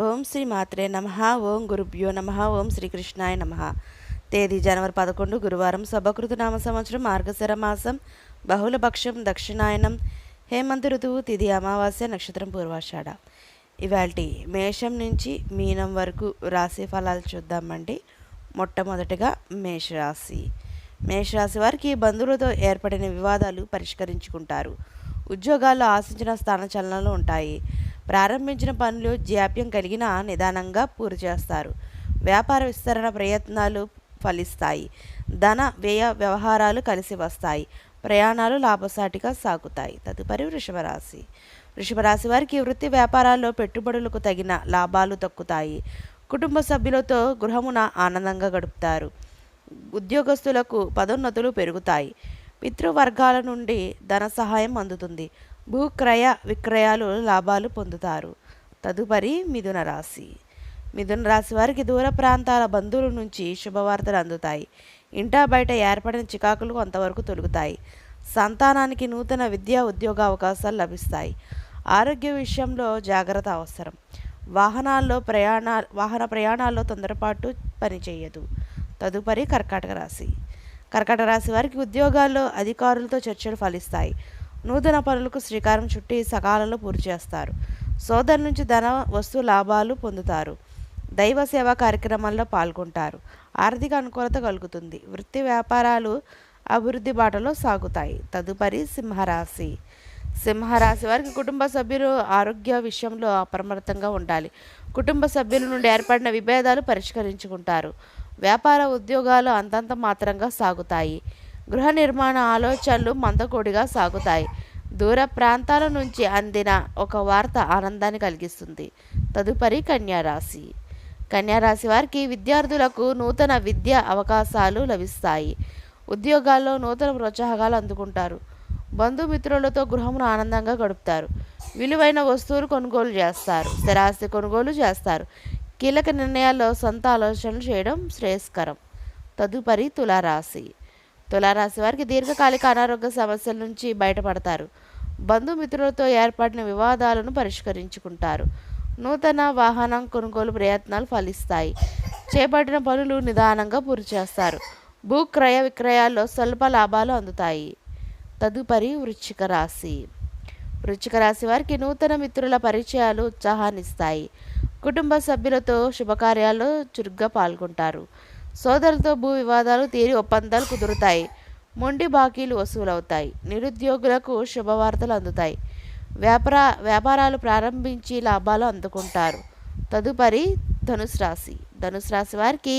ఓం శ్రీ మాత్రే నమః. ఓం గురుభ్యో నమః. ఓం శ్రీకృష్ణాయ నమః. తేదీ జనవరి 11 గురువారం. శుభకృతనామ సంవత్సరం మార్గశిర మాసం, బహుళపక్షం, దక్షిణాయనం, హేమంత ఋతువు, తిథి అమావాస్య, నక్షత్రం పూర్వాషాఢ. ఇవాల్టి మేషం నుంచి మీనం వరకు రాశి ఫలాలు చూద్దామండి. మొట్టమొదటిగా మేషరాశి. మేషరాశి వారికి బంధువులతో ఏర్పడిన వివాదాలు పరిష్కరించుకుంటారు. ఉద్యోగాల్లో ఆశించిన స్థానచలనాలు ఉంటాయి. ప్రారంభించిన పనులు జాప్యం కలిగిన నిదానంగా పూర్తి చేస్తారు. వ్యాపార విస్తరణ ప్రయత్నాలు ఫలిస్తాయి. ధన వ్యయ వ్యవహారాలు కలిసి వస్తాయి. ప్రయాణాలు లాభసాటిగా సాగుతాయి. తదుపరి వృషభరాశి. వృషభరాశి వారికి వృత్తి వ్యాపారాల్లో పెట్టుబడులకు తగిన లాభాలు దక్కుతాయి. కుటుంబ సభ్యులతో గృహమున ఆనందంగా గడుపుతారు. ఉద్యోగస్తులకు పదోన్నతులు పెరుగుతాయి. పితృవర్గాల నుండి ధన సహాయం అందుతుంది. భూక్రయ విక్రయాలు లాభాలు పొందుతారు. తదుపరి మిథున రాశి. మిథున రాశి వారికి దూర ప్రాంతాల బంధువుల నుంచి శుభవార్తలు అందుతాయి. ఇంటా బయట ఏర్పడిన చికాకులు కొంతవరకు తొలుగుతాయి. సంతానానికి నూతన విద్యా ఉద్యోగ అవకాశాలు లభిస్తాయి. ఆరోగ్య విషయంలో జాగ్రత్త అవసరం. వాహన ప్రయాణాల్లో తొందరపాటు పనిచేయదు. తదుపరి కర్కాటక రాశి. కర్కాటక రాశి వారికి ఉద్యోగాల్లో అధికారులతో చర్చలు ఫలిస్తాయి. నూతన పనులకు శ్రీకారం చుట్టి సకాలంలో పూర్తి చేస్తారు. సోదరు నుంచి ధన వస్తు లాభాలు పొందుతారు. దైవ సేవా కార్యక్రమాల్లో పాల్గొంటారు. ఆర్థిక అనుకూలత కలుగుతుంది. వృత్తి వ్యాపారాలు అభివృద్ధి బాటలో సాగుతాయి. తదుపరి సింహరాశి. సింహరాశి వారికి కుటుంబ సభ్యులు ఆరోగ్య విషయంలో అప్రమత్తంగా ఉండాలి. కుటుంబ సభ్యుల నుండి ఏర్పడిన విభేదాలు పరిష్కరించుకుంటారు. వ్యాపార ఉద్యోగాలు అంతంత మాత్రంగా సాగుతాయి. గృహ నిర్మాణ ఆలోచనలు మందకొడిగా సాగుతాయి. దూర ప్రాంతాల నుంచి అందిన ఒక వార్త ఆనందాన్ని కలిగిస్తుంది. తదుపరి కన్యారాశి. కన్యారాశి వారికి విద్యార్థులకు నూతన విద్యా అవకాశాలు లభిస్తాయి. ఉద్యోగాల్లో నూతన ప్రోత్సాహకాలు అందుకుంటారు. బంధుమిత్రులతో గృహమును ఆనందంగా గడుపుతారు. విలువైన వస్తువులు కొనుగోలు చేస్తారు. స్థిరాస్తి కొనుగోలు చేస్తారు. కీలక నిర్ణయాల్లో సొంత ఆలోచనలు చేయడం శ్రేయస్కరం. తదుపరి తులారాశి. తులారాశి వారికి దీర్ఘకాలిక అనారోగ్య సమస్యల నుంచి బయటపడతారు. బంధుమిత్రులతో ఏర్పడిన వివాదాలను పరిష్కరించుకుంటారు. నూతన వాహనం కొనుగోలు ప్రయత్నాలు ఫలిస్తాయి. చేపట్టిన పనులు నిదానంగా పూర్తి చేస్తారు. భూక్రయ విక్రయాల్లో స్వల్ప లాభాలు అందుతాయి. తదుపరి వృశ్చిక రాశి. వృశ్చిక రాశి వారికి నూతన మిత్రుల పరిచయాలు ఉత్సాహాన్నిస్తాయి. కుటుంబ సభ్యులతో శుభకార్యాల్లో చురుగ్గా పాల్గొంటారు. సోదరులతో భూ వివాదాలు తీరి ఒప్పందాలు కుదురుతాయి. మొండి బాకీలు వసూలవుతాయి. నిరుద్యోగులకు శుభవార్తలు అందుతాయి. వ్యాపారాలు ప్రారంభించి లాభాలు అందుకుంటారు. తదుపరి ధనుసు రాశి. ధనుసు రాశి వారికి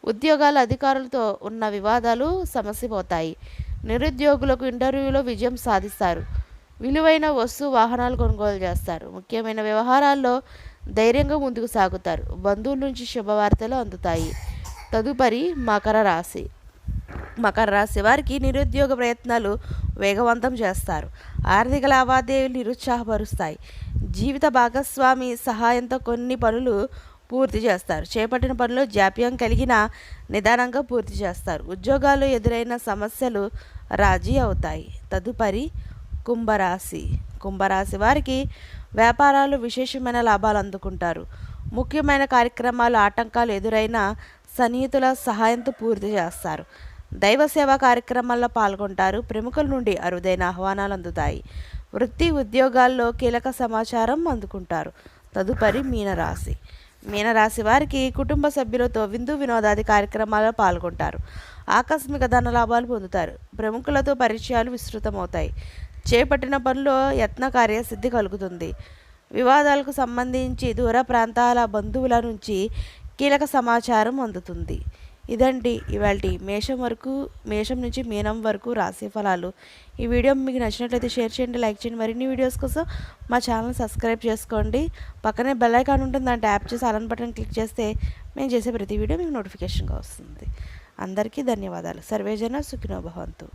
ఉద్యోగాల అధికారులతో ఉన్న వివాదాలు సమసిపోతాయి. నిరుద్యోగులకు ఇంటర్వ్యూలో విజయం సాధిస్తారు. విలువైన వాహనాలు కొనుగోలు చేస్తారు. ముఖ్యమైన వ్యవహారాల్లో ధైర్యంగా ముందుకు సాగుతారు. బంధువుల నుంచి శుభవార్తలు అందుతాయి. తదుపరి మకర రాశి. మకర రాశి వారికి నిరుద్యోగ ప్రయత్నాలు వేగవంతం చేస్తారు. ఆర్థిక లావాదేవీలు నిరుత్సాహపరుస్తాయి. జీవిత భాగస్వామి సహాయంతో కొన్ని పనులు పూర్తి చేస్తారు. చేపట్టిన పనులు జాప్యం కలిగిన నిదానంగా పూర్తి చేస్తారు. ఉద్యోగాల్లో ఎదురైన సమస్యలు రాజీ అవుతాయి. తదుపరి కుంభరాశి. కుంభరాశి వారికి వ్యాపారాలు విశేషమైన లాభాలు అందుకుంటారు. ముఖ్యమైన కార్యక్రమాలు ఆటంకాలు ఎదురైన సన్నిహితుల సహాయంతో పూర్తి చేస్తారు. దైవ సేవా కార్యక్రమాల్లో పాల్గొంటారు. ప్రముఖుల నుండి అరుదైన ఆహ్వానాలు అందుతాయి. వృత్తి ఉద్యోగాల్లో కీలక సమాచారం అందుకుంటారు. తదుపరి మీనరాశి. మీనరాశి వారికి కుటుంబ సభ్యులతో విందు వినోదాది కార్యక్రమాల్లో పాల్గొంటారు. ఆకస్మిక ధన లాభాలు పొందుతారు. ప్రముఖులతో పరిచయాలు విస్తృతమవుతాయి. చేపట్టిన పనిలో యత్న కార్యసిద్ధి కలుగుతుంది. వివాదాలకు సంబంధించి దూర ప్రాంతాల బంధువుల నుంచి కీలక సమాచారం అందుతుంది. ఇదండి ఇవాల్టి మేషం నుంచి మీనం వరకు రాశి ఫలాలు. ఈ వీడియో మీకు నచ్చినట్లయితే షేర్ చేయండి, లైక్ చేయండి. మరిన్ని వీడియోస్ కోసం మా ఛానల్ సబ్స్క్రైబ్ చేసుకోండి. పక్కనే బెల్ ఐకాన్ ఉంటుంది, దాన్ని ట్యాప్ చేసి ఆల్ బటన్ క్లిక్ చేస్తే మేము చేసే ప్రతి వీడియో మీకు నోటిఫికేషన్గా వస్తుంది. అందరికీ ధన్యవాదాలు. సర్వేజన సుఖినో భవంతు.